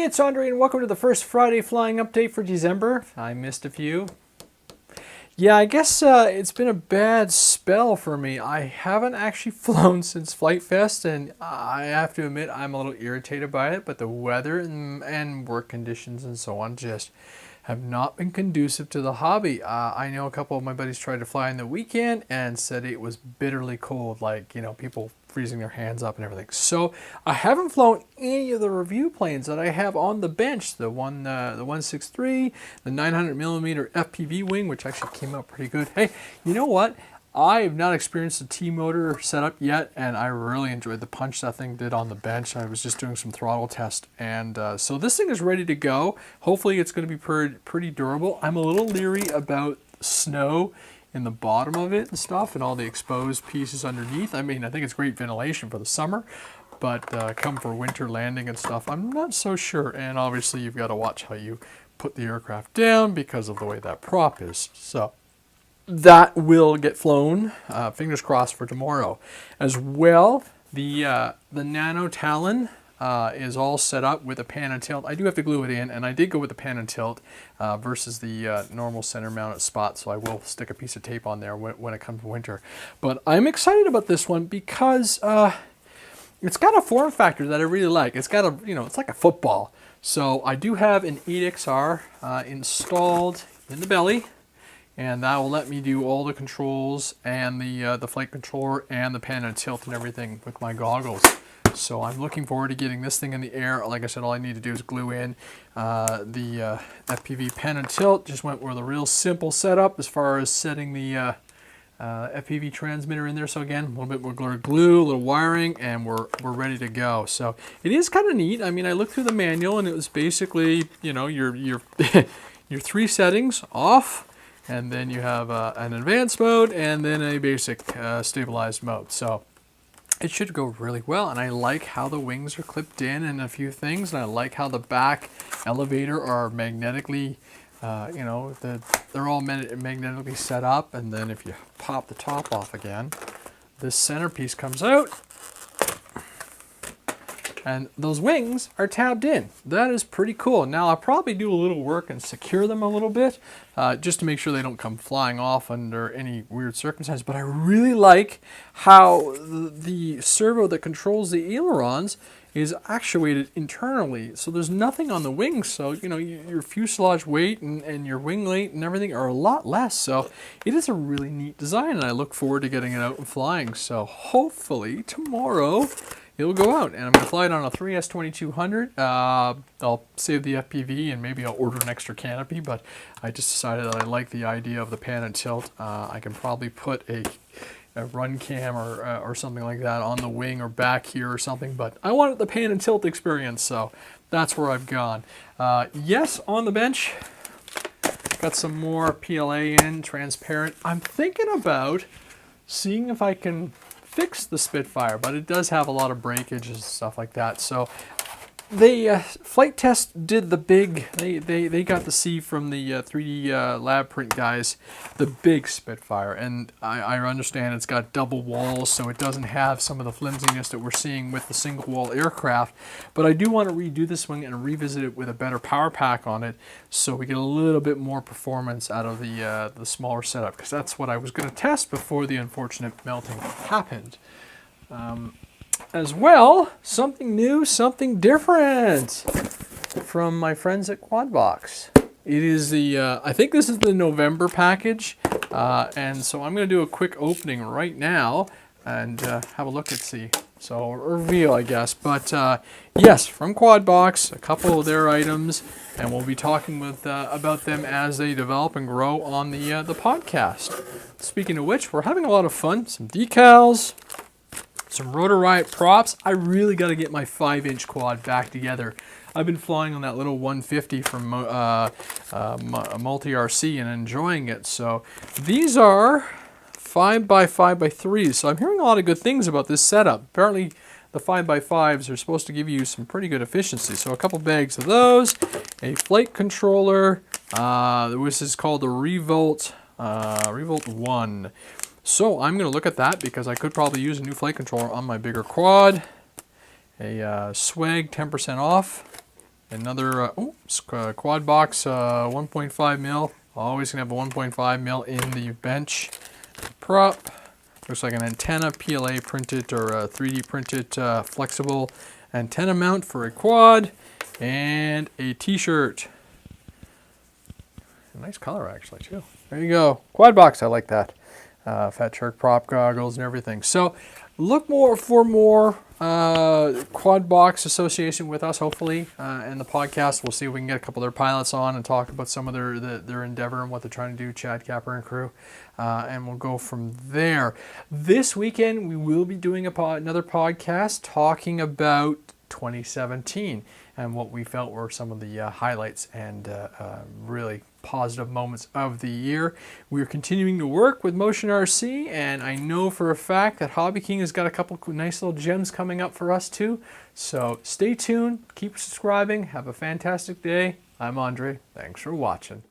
Hey, it's Andre and welcome to the first Friday flying update for December. I missed a few. Yeah, I guess it's been a bad spell for me. I haven't actually flown since Flight Fest, and I have to admit I'm a little irritated by it, but the weather and work conditions and so on just have not been conducive to the hobby. I know a couple of my buddies tried to fly in the weekend and said it was bitterly cold, like, you know, people freezing their hands up and everything. So I haven't flown any of the review planes that I have on the bench. The 163, the 900 millimeter FPV wing, which actually came out pretty good. Hey, you know what? I have not experienced the T-motor setup yet, and I really enjoyed the punch that thing did on the bench. I was just doing some throttle test, and so this thing is ready to go. Hopefully it's going to be pretty durable. I'm a little leery about snow in the bottom of it and stuff, and all the exposed pieces underneath. I mean, I think it's great ventilation for the summer, but come for winter landing and stuff, I'm not so sure. And obviously you've got to watch how you put the aircraft down because of the way that prop is. So that will get flown, fingers crossed for tomorrow. As well, the Nano Talon is all set up with a pan and tilt. I do have to glue it in, and I did go with the pan and tilt versus the normal center mounted spot, so I will stick a piece of tape on there when it comes to winter. But I'm excited about this one because it's got a form factor that I really like. It's got a, you know, it's like a football. So I do have an 8XR installed in the belly, and that will let me do all the controls and the flight controller and the pan and tilt and everything with my goggles. So I'm looking forward to getting this thing in the air. Like I said, all I need to do is glue in the FPV pan and tilt. Just went with a real simple setup as far as setting the FPV transmitter in there. So again, a little bit more glue, a little wiring, and we're ready to go. So it is kind of neat. I mean, I looked through the manual, and it was basically, you know, your your three settings: off, and then you have an advanced mode, and then a basic stabilized mode. So it should go really well, and I like how the wings are clipped in and a few things, and I like how the back elevator are magnetically, you know, they're all magnetically set up, and then if you pop the top off again, this centerpiece comes out, and those wings are tabbed in. That is pretty cool. Now I'll probably do a little work and secure them a little bit, just to make sure they don't come flying off under any weird circumstances. But I really like how the servo that controls the ailerons is actuated internally. So there's nothing on the wings. So, you know, your fuselage weight and your wing weight and everything are a lot less. So it is a really neat design, and I look forward to getting it out and flying. So hopefully tomorrow it'll go out, and I'm going to fly it on a 3S2200. I'll save the FPV, and maybe I'll order an extra canopy, but I just decided that I like the idea of the pan and tilt. I can probably put a run cam or something like that on the wing or back here or something, but I wanted the pan and tilt experience, so that's where I've gone. Yes, on the bench, got some more PLA in, transparent. I'm thinking about seeing if I can fix the Spitfire, but it does have a lot of breakage and stuff like that. So they Flight Test did the big, they got to see from the 3D lab print guys the big Spitfire, and I understand it's got double walls, so it doesn't have some of the flimsiness that we're seeing with the single wall aircraft. But I do want to redo this one and revisit it with a better power pack on it, so we get a little bit more performance out of the smaller setup, because that's what I was going to test before the unfortunate melting happened. As well, something new, something different from my friends at Quadbox. It is the, I think this is the November package, and so I'm going to do a quick opening right now and have a look and see. So, reveal, I guess. But yes, from Quadbox, a couple of their items, and we'll be talking about them as they develop and grow on the podcast. Speaking of which, we're having a lot of fun. Some decals, some Rotor Riot props. I really got to get my 5-inch quad back together. I've been flying on that little 150 from Multi-RC and enjoying it. So these are 5x5x3s. So I'm hearing a lot of good things about this setup. Apparently the 5x5s are supposed to give you some pretty good efficiency. So a couple bags of those, a flight controller. This is called the Revolt 1. So I'm going to look at that because I could probably use a new flight controller on my bigger quad. A swag 10% off. Another quad box, 1.5 mil. Always gonna have a 1.5 mil in the bench prop. Looks like an antenna, PLA printed or 3D printed flexible antenna mount for a quad, and a t-shirt. A nice color actually too. There you go. Quad box, I like that. Fat Shark prop goggles and everything. So look for more quad box association with us, hopefully, in the podcast. We'll see if we can get a couple of their pilots on and talk about some of their endeavor and what they're trying to do, Chad, Capper, and crew. And we'll go from there. This weekend, we will be doing another podcast talking about 2017 and what we felt were some of the highlights and really positive moments of the year. We're continuing to work with Motion RC, and I know for a fact that Hobby King has got a couple nice little gems coming up for us too. So stay tuned, keep subscribing, have a fantastic day. I'm Andre. Thanks for watching.